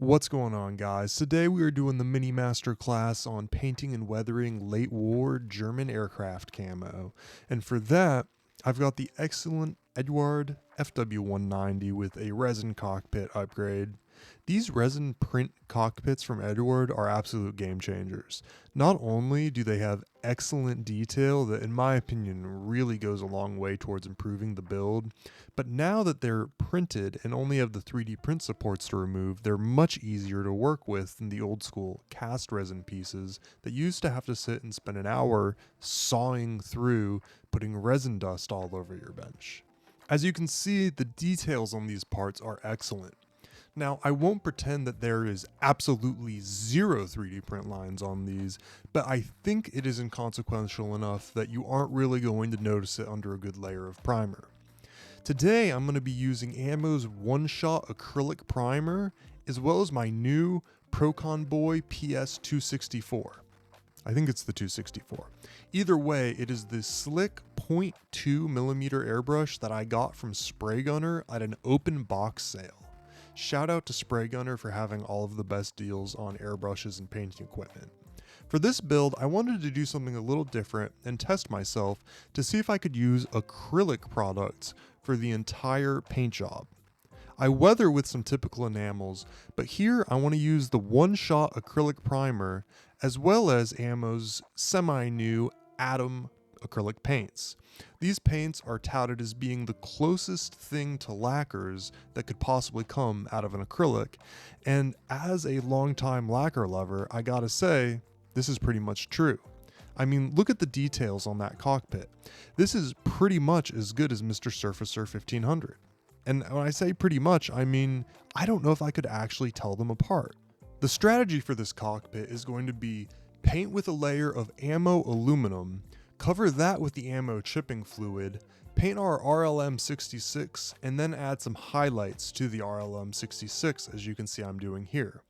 What's going on, guys? Today we are doing the mini master class on painting and weathering late war German aircraft camo. And for that, I've got the excellent Eduard FW190 with a resin cockpit upgrade. These resin print cockpits from Eduard are absolute game changers. Not only do they have excellent detail that in my opinion really goes a long way towards improving the build, but now that they're printed and only have the 3D print supports to remove, they're much easier to work with than the old school cast resin pieces that used to have to sit and spend an hour sawing through, putting resin dust all over your bench. As you can see, the details on these parts are excellent. Now, I won't pretend that there is absolutely zero 3D print lines on these, but I think it is inconsequential enough that you aren't really going to notice it under a good layer of primer. Today, I'm going to be using Camo's one-shot acrylic primer, as well as my new Proconboy PS264. I think it's the 264. Either way, it is this slick 0.2mm airbrush that I got from Spray Gunner at an open box sale. Shout out to Spray Gunner for having all of the best deals on airbrushes and painting equipment. For this build, I wanted to do something a little different and test myself to see if I could use acrylic products for the entire paint job. I weather with some typical enamels, but here I want to use the one-shot acrylic primer as well as Camo's semi-new Atom acrylic paints. These paints are touted as being the closest thing to lacquers that could possibly come out of an acrylic, and as a longtime lacquer lover, I gotta say, this is pretty much true. I mean, look at the details on that cockpit. This is pretty much as good as Mr. Surfacer 1500. And when I say pretty much, I mean, I don't know if I could actually tell them apart. The strategy for this cockpit is going to be paint with a layer of Camo aluminum, cover that with the Camo chipping fluid, paint our RLM66, and then add some highlights to the RLM66 as you can see I'm doing here.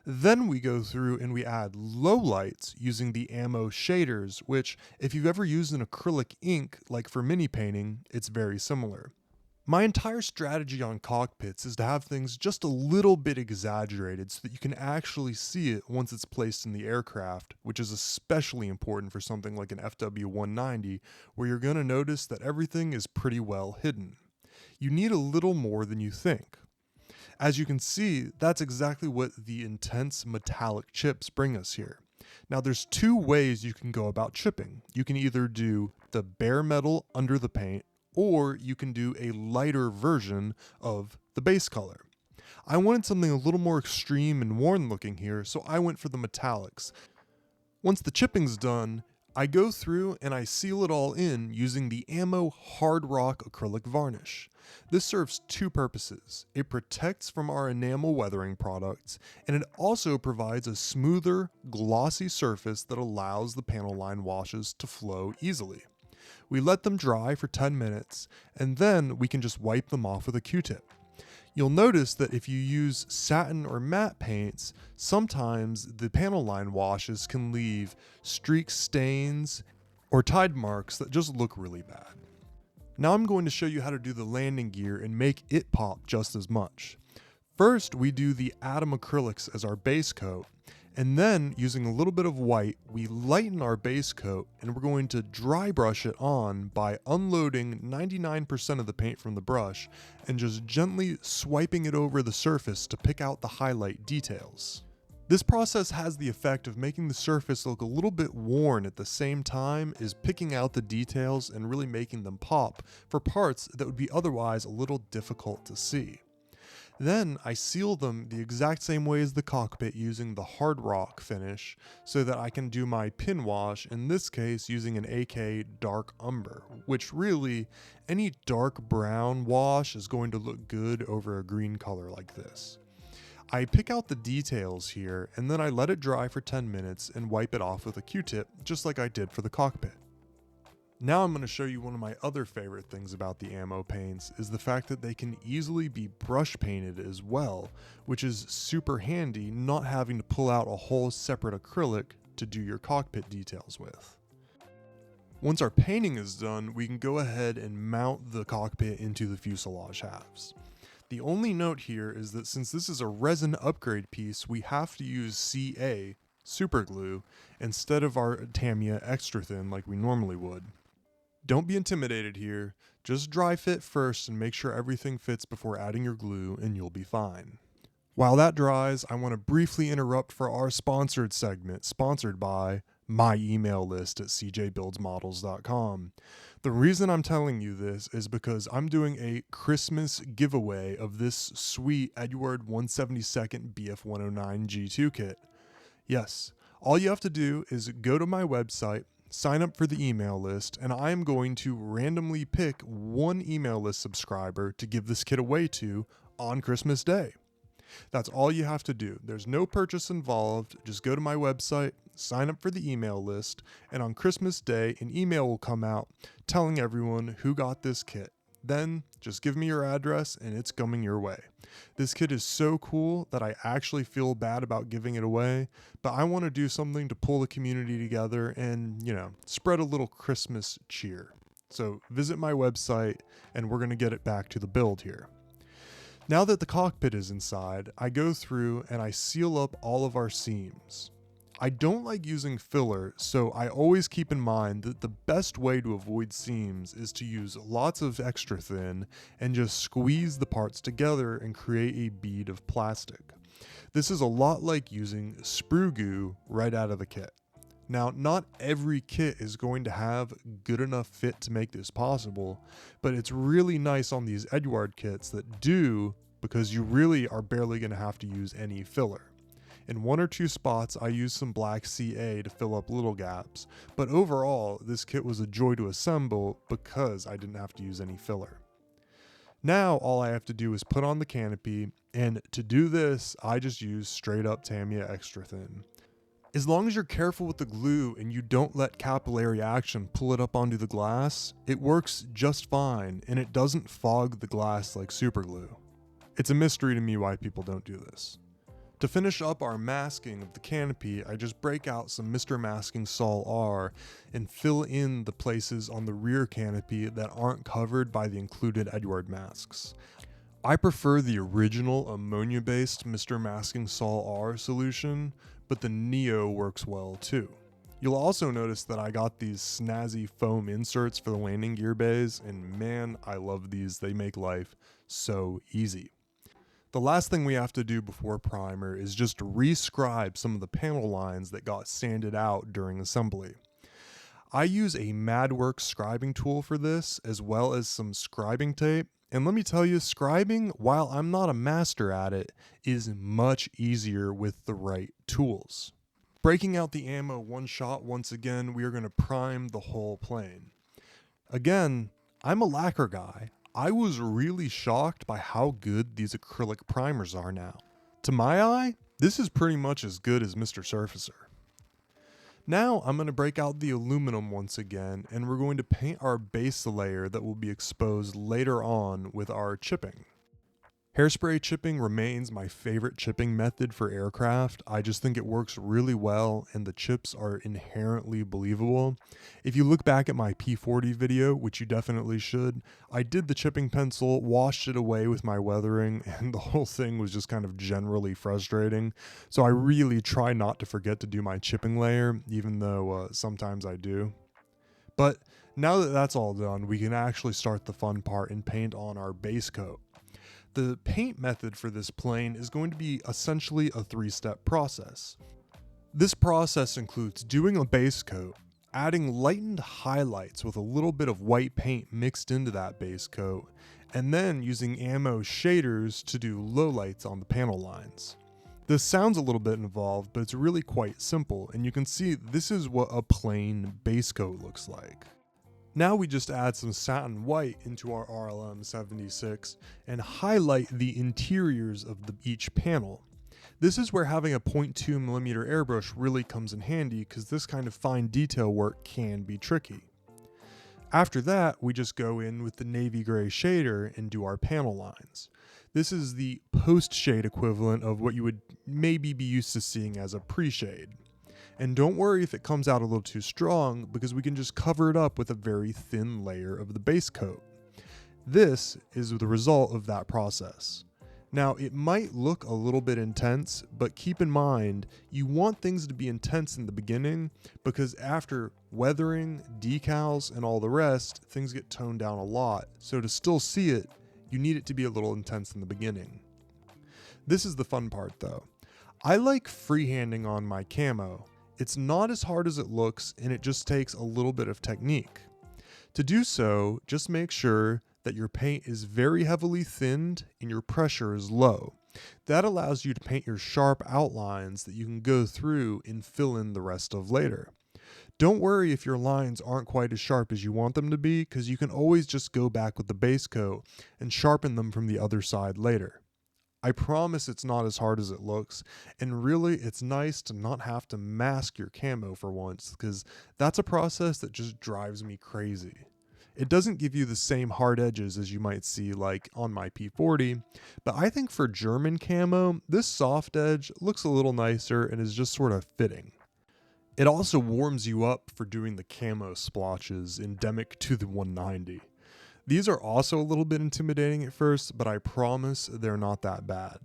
Then we go through and we add lowlights using the Camo shaders, which if you've ever used an acrylic ink, like for mini painting, it's very similar. My entire strategy on cockpits is to have things just a little bit exaggerated so that you can actually see it once it's placed in the aircraft, which is especially important for something like an FW190, where you're going to notice that everything is pretty well hidden. You need a little more than you think. As you can see, that's exactly what the intense metallic chips bring us here. Now there's two ways you can go about chipping. You can either do the bare metal under the paint, or you can do a lighter version of the base color. I wanted something a little more extreme and worn looking here, so I went for the metallics. Once the chipping's done, I go through and I seal it all in using the Camo Hard Rock acrylic varnish. This serves two purposes. It protects from our enamel weathering products, and it also provides a smoother, glossy surface that allows the panel line washes to flow easily. We let them dry for 10 minutes, and then we can just wipe them off with a Q-tip. You'll notice that if you use satin or matte paints, sometimes the panel line washes can leave streak stains or tide marks that just look really bad. Now I'm going to show you how to do the landing gear and make it pop just as much. First, we do the Atom acrylics as our base coat, and then using a little bit of white, we lighten our base coat and we're going to dry brush it on by unloading 99% of the paint from the brush and just gently swiping it over the surface to pick out the highlight details. This process has the effect of making the surface look a little bit worn at the same time as picking out the details and really making them pop for parts that would be otherwise a little difficult to see. Then I seal them the exact same way as the cockpit using the hard rock finish so that I can do my pin wash, in this case using an AK dark umber, which really any dark brown wash is going to look good over a green color like this. I pick out the details here and then I let it dry for 10 minutes and wipe it off with a Q-tip just like I did for the cockpit. Now I'm going to show you one of my other favorite things about the Camo paints is the fact that they can easily be brush painted as well, which is super handy not having to pull out a whole separate acrylic to do your cockpit details with. Once our painting is done, we can go ahead and mount the cockpit into the fuselage halves. The only note here is that since this is a resin upgrade piece, we have to use CA, super glue, instead of our Tamiya extra thin like we normally would. Don't be intimidated here, just dry fit first and make sure everything fits before adding your glue and you'll be fine. While that dries, I want to briefly interrupt for our sponsored segment, sponsored by my email list at cjbuildsmodels.com. The reason I'm telling you this is because I'm doing a Christmas giveaway of this sweet Eduard 172nd BF109 G2 kit. Yes, all you have to do is go to my website, sign up for the email list, and I am going to randomly pick one email list subscriber to give this kit away to on Christmas Day. That's all you have to do. There's no purchase involved. Just go to my website, sign up for the email list, and on Christmas Day, an email will come out telling everyone who got this kit. Then just give me your address and it's coming your way. This kit is so cool that I actually feel bad about giving it away, but I want to do something to pull the community together and, spread a little Christmas cheer. So visit my website and we're going to get it back to the build here. Now that the cockpit is inside, I go through and I seal up all of our seams. I don't like using filler, so I always keep in mind that the best way to avoid seams is to use lots of extra thin and just squeeze the parts together and create a bead of plastic. This is a lot like using sprue goo right out of the kit. Now, not every kit is going to have good enough fit to make this possible, but it's really nice on these Eduard kits that do, because you really are barely going to have to use any filler. In one or two spots, I used some black CA to fill up little gaps, but overall, this kit was a joy to assemble because I didn't have to use any filler. Now, all I have to do is put on the canopy, and to do this, I just use straight up Tamiya extra thin. As long as you're careful with the glue and you don't let capillary action pull it up onto the glass, it works just fine and it doesn't fog the glass like super glue. It's a mystery to me why people don't do this. To finish up our masking of the canopy, I just break out some Mr. Masking Sol R and fill in the places on the rear canopy that aren't covered by the included Eduard masks. I prefer the original ammonia-based Mr. Masking Sol R solution, but the Neo works well too. You'll also notice that I got these snazzy foam inserts for the landing gear bays, and man, I love these. They make life so easy. The last thing we have to do before primer is just re-scribe some of the panel lines that got sanded out during assembly. I use a MadWorks scribing tool for this, as well as some scribing tape, and let me tell you, scribing, while I'm not a master at it, is much easier with the right tools. Breaking out the ammo one shot once again, we are going to prime the whole plane. Again, I'm a lacquer guy. I was really shocked by how good these acrylic primers are now. To my eye, this is pretty much as good as Mr. Surfacer. Now I'm going to break out the aluminum once again, and we're going to paint our base layer that will be exposed later on with our chipping. Hairspray chipping remains my favorite chipping method for aircraft. I just think it works really well and the chips are inherently believable. If you look back at my P40 video, which you definitely should, I did the chipping pencil, washed it away with my weathering, and the whole thing was just kind of generally frustrating. So I really try not to forget to do my chipping layer, even though sometimes I do. But now that that's all done, we can actually start the fun part and paint on our base coat. The paint method for this plane is going to be essentially a 3-step process. This process includes doing a base coat, adding lightened highlights with a little bit of white paint mixed into that base coat, and then using ammo shaders to do lowlights on the panel lines. This sounds a little bit involved, but it's really quite simple, and you can see this is what a plain base coat looks like. Now we just add some satin white into our RLM 76 and highlight the interiors of each panel. This is where having a 0.2mm airbrush really comes in handy because this kind of fine detail work can be tricky. After that, we just go in with the navy gray shader and do our panel lines. This is the post-shade equivalent of what you would maybe be used to seeing as a pre-shade. And don't worry if it comes out a little too strong, because we can just cover it up with a very thin layer of the base coat. This is the result of that process. Now, it might look a little bit intense, but keep in mind, you want things to be intense in the beginning because after weathering, decals, and all the rest, things get toned down a lot. So to still see it, you need it to be a little intense in the beginning. This is the fun part though. I like freehanding on my camo. It's not as hard as it looks, and it just takes a little bit of technique. To do so, just make sure that your paint is very heavily thinned and your pressure is low. That allows you to paint your sharp outlines that you can go through and fill in the rest of later. Don't worry if your lines aren't quite as sharp as you want them to be, because you can always just go back with the base coat and sharpen them from the other side later. I promise it's not as hard as it looks, and really it's nice to not have to mask your camo for once, because that's a process that just drives me crazy. It doesn't give you the same hard edges as you might see like on my P40, but I think for German camo, this soft edge looks a little nicer and is just sort of fitting. It also warms you up for doing the camo splotches endemic to the 190. These are also a little bit intimidating at first, but I promise they're not that bad.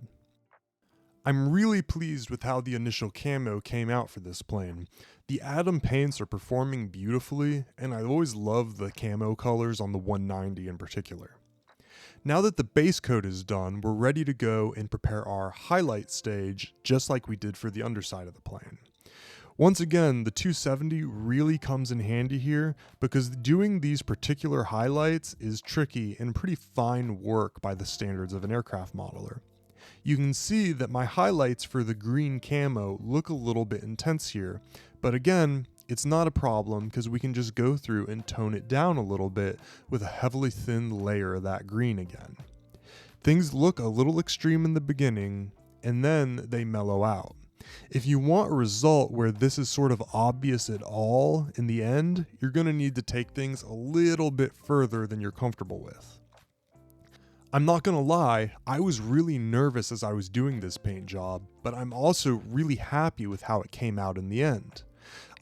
I'm really pleased with how the initial camo came out for this plane. The Atom paints are performing beautifully, and I always love the camo colors on the 190 in particular. Now that the base coat is done, we're ready to go and prepare our highlight stage just like we did for the underside of the plane. Once again, the 270 really comes in handy here because doing these particular highlights is tricky and pretty fine work by the standards of an aircraft modeler. You can see that my highlights for the green camo look a little bit intense here, but again, it's not a problem because we can just go through and tone it down a little bit with a heavily thin layer of that green again. Things look a little extreme in the beginning, and then they mellow out. If you want a result where this is sort of obvious at all in the end, you're going to need to take things a little bit further than you're comfortable with. I'm not going to lie, I was really nervous as I was doing this paint job, but I'm also really happy with how it came out in the end.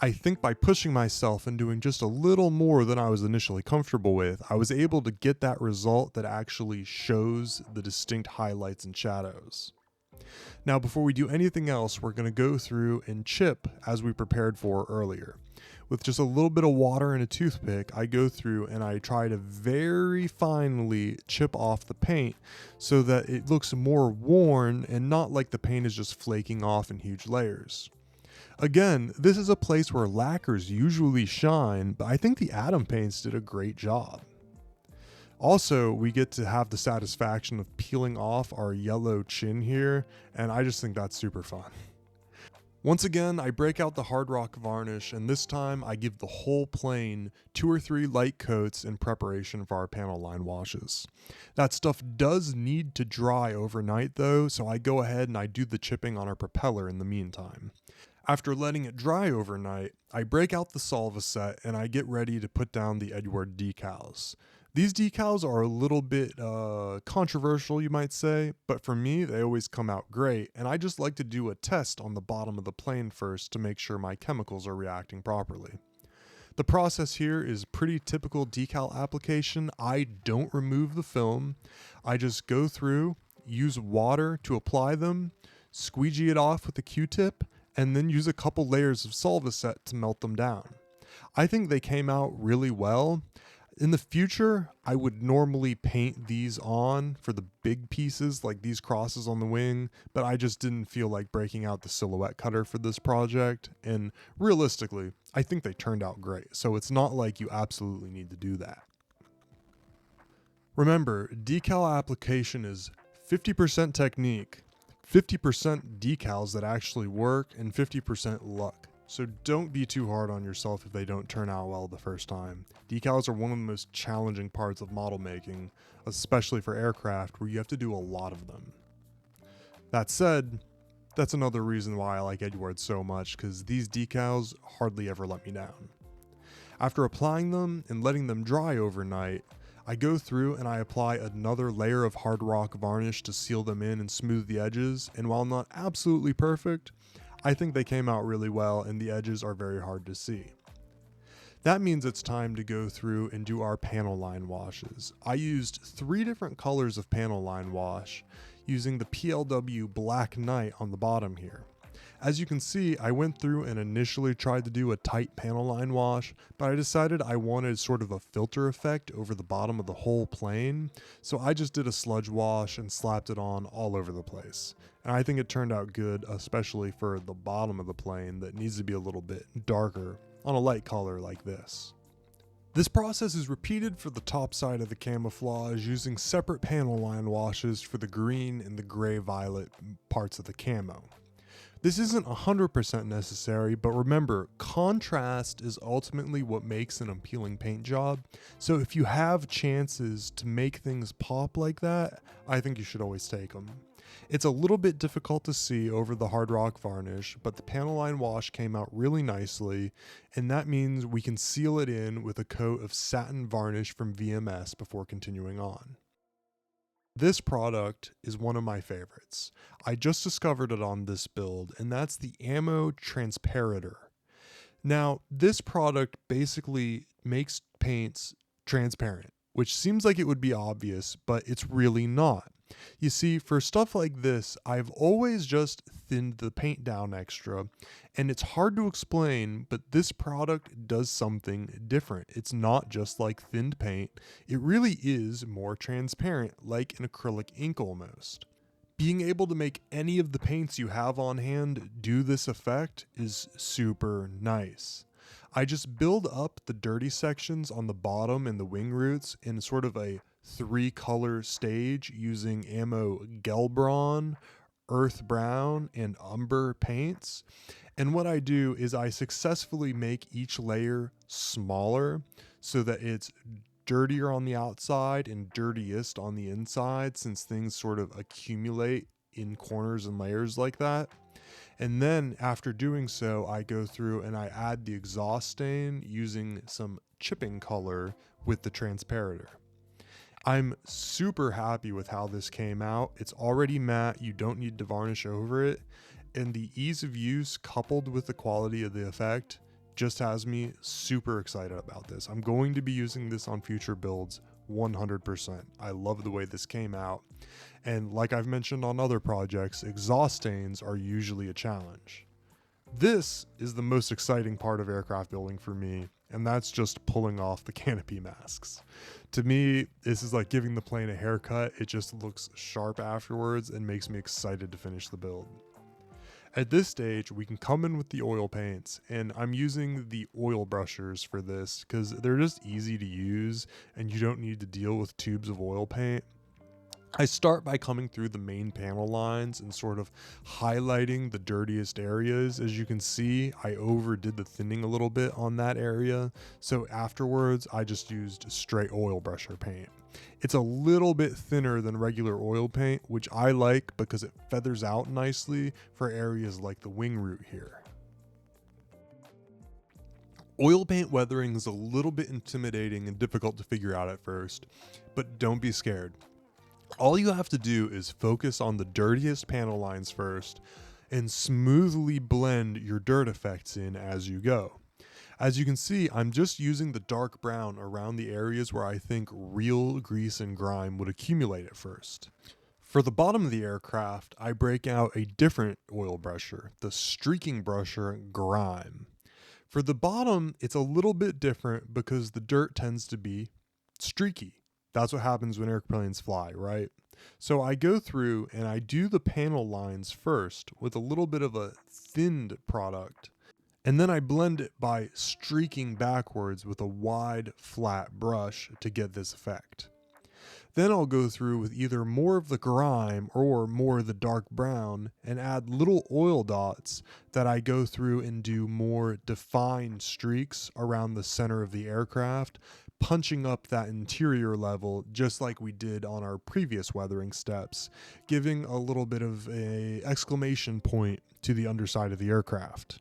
I think by pushing myself and doing just a little more than I was initially comfortable with, I was able to get that result that actually shows the distinct highlights and shadows. Now, before we do anything else, we're going to go through and chip as we prepared for earlier. With just a little bit of water and a toothpick, I go through and I try to very finely chip off the paint so that it looks more worn and not like the paint is just flaking off in huge layers. Again, this is a place where lacquers usually shine, but I think the Atom paints did a great job. Also, we get to have the satisfaction of peeling off our yellow chin here, and I just think that's super fun. Once again, I break out the hard rock varnish, and this time I give the whole plane 2 or 3 light coats in preparation for our panel line washes. That stuff does need to dry overnight though, so I go ahead and I do the chipping on our propeller in the meantime. After letting it dry overnight, I break out the solva set and I get ready to put down the Eduard decals. These decals are a little bit controversial, you might say, but for me, they always come out great, and I just like to do a test on the bottom of the plane first to make sure my chemicals are reacting properly. The process here is pretty typical decal application. I don't remove the film. I just go through, use water to apply them, squeegee it off with a Q-tip, and then use a couple layers of Solvaset to melt them down. I think they came out really well. In the future, I would normally paint these on for the big pieces like these crosses on the wing, but I just didn't feel like breaking out the silhouette cutter for this project, and realistically, I think they turned out great, so it's not like you absolutely need to do that. Remember, decal application is 50% technique, 50% decals that actually work, and 50% luck. So don't be too hard on yourself if they don't turn out well the first time. Decals are one of the most challenging parts of model making, especially for aircraft where you have to do a lot of them. That said, that's another reason why I like Eduard so much, because these decals hardly ever let me down. After applying them and letting them dry overnight, I go through and I apply another layer of hard rock varnish to seal them in and smooth the edges, and while not absolutely perfect, I think they came out really well and the edges are very hard to see. That means it's time to go through and do our panel line washes. I used 3 different colors of panel line wash. using the PLW Black Knight on the bottom here. As you can see, I went through and initially tried to do a tight panel line wash, but I decided I wanted sort of a filter effect over the bottom of the whole plane, so I just did a sludge wash and slapped it on all over the place. And I think it turned out good, especially for the bottom of the plane that needs to be a little bit darker on a light color like this. This process is repeated for the top side of the camouflage using separate panel line washes for the green and the gray-violet parts of the camo. This isn't 100% necessary, but remember, contrast is ultimately what makes an appealing paint job, so if you have chances to make things pop like that, I think you should always take them. It's a little bit difficult to see over the hard rock varnish, but the panel line wash came out really nicely, and that means we can seal it in with a coat of satin varnish from VMS before continuing on. This product is one of my favorites. I just discovered it on this build, and that's the Camo Transparator. Now, this product basically makes paints transparent, which seems like it would be obvious, but it's really not. You see, for stuff like this, I've always just thinned the paint down extra, and it's hard to explain, but this product does something different. It's not just like thinned paint, it really is more transparent, like an acrylic ink almost. Being able to make any of the paints you have on hand do this effect is super nice. I just build up the dirty sections on the bottom and the wing roots in sort of a 3-color stage using Camo Gelbron, Earth Brown, and Umber paints. And what I do is I successfully make each layer smaller so that it's dirtier on the outside and dirtiest on the inside, since things sort of accumulate in corners and layers like that. And then after doing so, I go through and I add the exhaust stain using some chipping color with the transparator. I'm super happy with how this came out. It's already matte, you don't need to varnish over it, and the ease of use coupled with the quality of the effect just has me super excited about this. I'm going to be using this on future builds 100%. I love the way this came out, and like I've mentioned on other projects, exhaust stains are usually a challenge. This is the most exciting part of aircraft building for me, and that's just pulling off the canopy masks. To me, this is like giving the plane a haircut. It just looks sharp afterwards and makes me excited to finish the build. At this stage, we can come in with the oil paints, and I'm using the oil brushers for this because they're just easy to use and you don't need to deal with tubes of oil paint. I start by coming through the main panel lines and sort of highlighting the dirtiest areas. As you can see, I overdid the thinning a little bit on that area, so afterwards I just used straight oil brusher paint. It's a little bit thinner than regular oil paint, which I like because it feathers out nicely for areas like the wing root here. Oil paint weathering is a little bit intimidating and difficult to figure out at first, but don't be scared. All you have to do is focus on the dirtiest panel lines first and smoothly blend your dirt effects in as you go. As you can see, I'm just using the dark brown around the areas where I think real grease and grime would accumulate at first. For the bottom of the aircraft, I break out a different oil brusher, the streaking brusher Grime. For the bottom, it's a little bit different because the dirt tends to be streaky. That's what happens when airplanes fly, right? So I go through and I do the panel lines first with a little bit of a thinned product, and then I blend it by streaking backwards with a wide, flat brush to get this effect. Then I'll go through with either more of the grime or more of the dark brown and add little oil dots that I go through and do more defined streaks around the center of the aircraft, punching up that interior level just like we did on our previous weathering steps, giving a little bit of an exclamation point to the underside of the aircraft.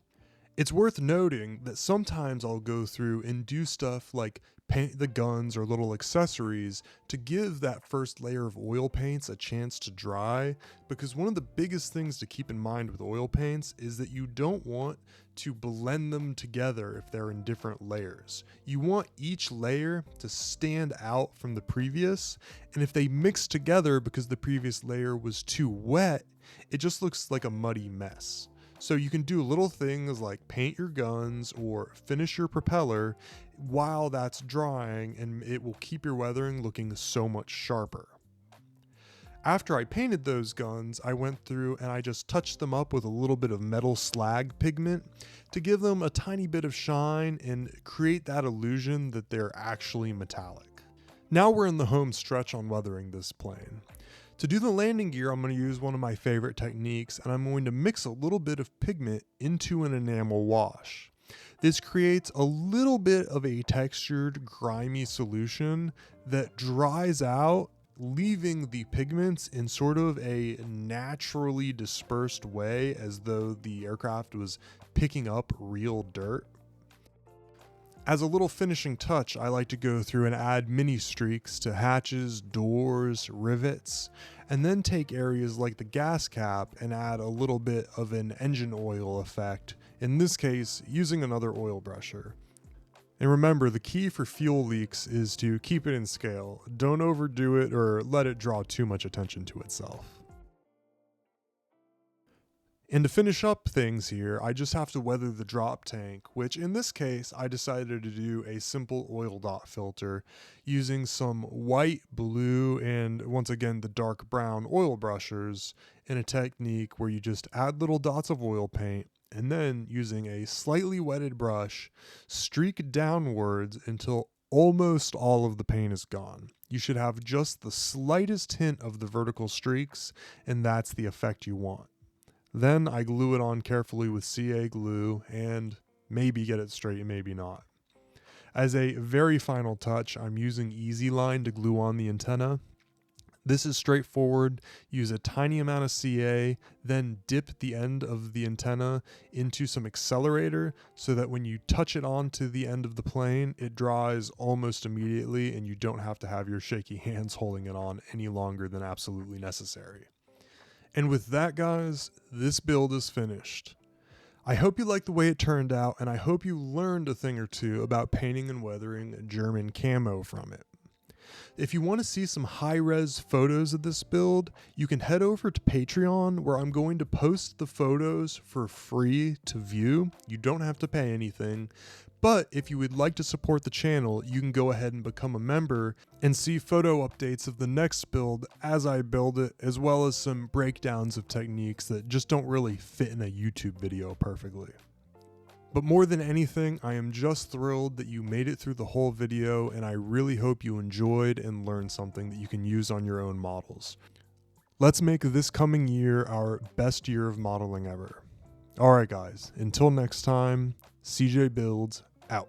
It's worth noting that sometimes I'll go through and do stuff like paint the guns or little accessories to give that first layer of oil paints a chance to dry, because one of the biggest things to keep in mind with oil paints is that you don't want to blend them together if they're in different layers. You want each layer to stand out from the previous, and if they mix together because the previous layer was too wet, it just looks like a muddy mess. So you can do little things like paint your guns or finish your propeller while that's drying, and it will keep your weathering looking so much sharper. After I painted those guns, I went through and I just touched them up with a little bit of metal slag pigment to give them a tiny bit of shine and create that illusion that they're actually metallic. Now we're in the home stretch on weathering this plane. To do the landing gear, I'm going to use one of my favorite techniques, and I'm going to mix a little bit of pigment into an enamel wash. This creates a little bit of a textured, grimy solution that dries out, leaving the pigments in sort of a naturally dispersed way, as though the aircraft was picking up real dirt. As a little finishing touch, I like to go through and add mini streaks to hatches, doors, rivets, and then take areas like the gas cap and add a little bit of an engine oil effect, in this case using another oil brusher. And remember, the key for fuel leaks is to keep it in scale. Don't overdo it or let it draw too much attention to itself. And to finish up things here, I just have to weather the drop tank, which in this case, I decided to do a simple oil dot filter using some white, blue, and once again, the dark brown oil brushers in a technique where you just add little dots of oil paint and then using a slightly wetted brush, streak downwards until almost all of the paint is gone. You should have just the slightest hint of the vertical streaks, and that's the effect you want. Then I glue it on carefully with CA glue and maybe get it straight, maybe not. As a very final touch, I'm using Easy Line to glue on the antenna. This is straightforward. Use a tiny amount of CA, then dip the end of the antenna into some accelerator so that when you touch it onto the end of the plane, it dries almost immediately and you don't have to have your shaky hands holding it on any longer than absolutely necessary. And with that, guys, this build is finished. I hope you liked the way it turned out, and I hope you learned a thing or two about painting and weathering German camo from it. If you want to see some high-res photos of this build, you can head over to Patreon, where I'm going to post the photos for free to view. You don't have to pay anything. But if you would like to support the channel, you can go ahead and become a member and see photo updates of the next build as I build it, as well as some breakdowns of techniques that just don't really fit in a YouTube video perfectly. But more than anything, I am just thrilled that you made it through the whole video, and I really hope you enjoyed and learned something that you can use on your own models. Let's make this coming year our best year of modeling ever. Alright guys, until next time, CJ Builds out.